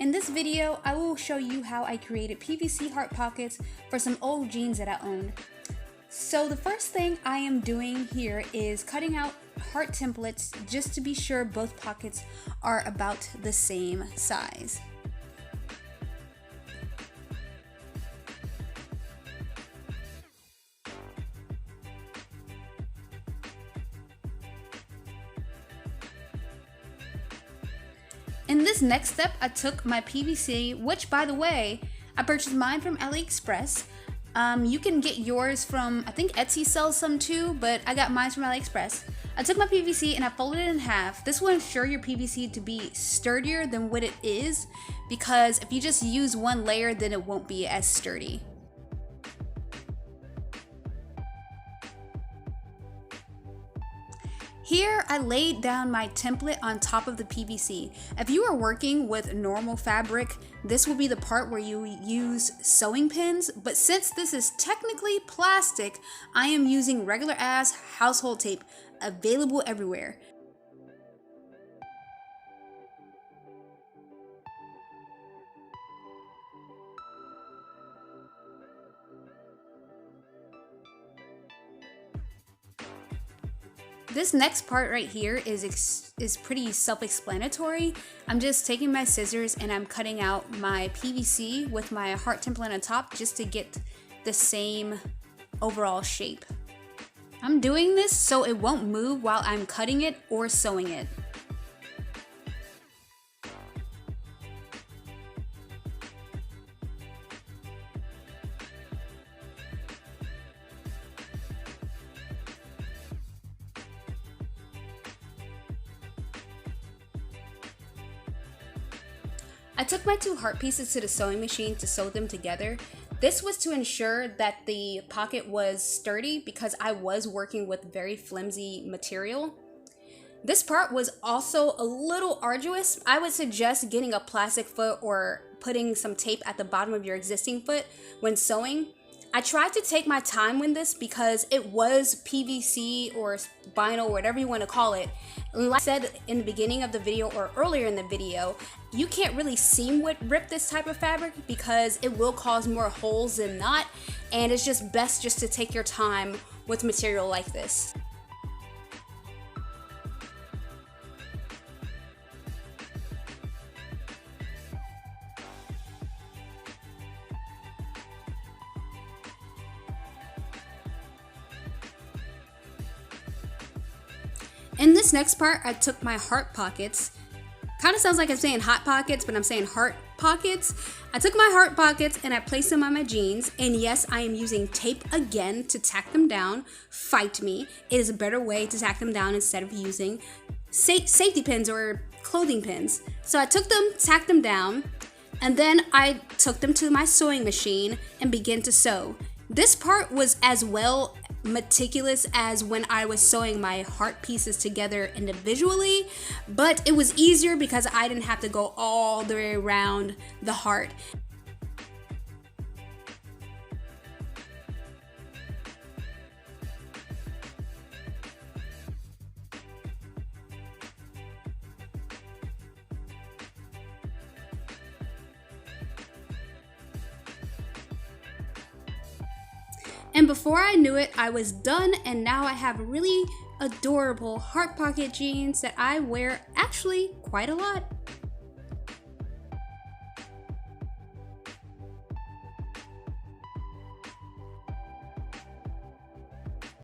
In this video, I will show you how I created PVC heart pockets for some old jeans that I owned. So the first thing I am doing here is cutting out heart templates just to be sure both pockets are about the same size. In this next step, I took my PVC, which by the way, I purchased mine from AliExpress. You can get yours from, I think Etsy sells some too, but I got mine from AliExpress. I took my PVC and I folded it in half. This will ensure your PVC to be sturdier than what it is, because if you just use one layer, then it won't be as sturdy. Here, I laid down my template on top of the PVC. If you are working with normal fabric, this will be the part where you use sewing pins, but since this is technically plastic, I am using regular ass household tape, available everywhere. This next part right here is pretty self-explanatory. I'm just taking my scissors and I'm cutting out my PVC with my heart template on top just to get the same overall shape. I'm doing this so it won't move while I'm cutting it or sewing it. I took my two heart pieces to the sewing machine to sew them together. This was to ensure that the pocket was sturdy because I was working with very flimsy material. This part was also a little arduous. I would suggest getting a plastic foot or putting some tape at the bottom of your existing foot when sewing. I tried to take my time with this because it was PVC or vinyl, whatever you want to call it. And like I said in the beginning of the video or earlier in the video, you can't really seam rip this type of fabric because it will cause more holes than not, and it's just best just to take your time with material like this. In this next part, I took my heart pockets. Kind of sounds like I'm saying hot pockets, but I'm saying heart pockets. I took my heart pockets and I placed them on my jeans. And yes, I am using tape again to tack them down. Fight me. It is a better way to tack them down instead of using safety pins or clothing pins. So I took them, tacked them down, and then I took them to my sewing machine and began to sew. This part was as well meticulous as when I was sewing my heart pieces together individually, but it was easier because I didn't have to go all the way around the heart. And before I knew it, I was done, and now I have really adorable heart pocket jeans that I wear actually quite a lot.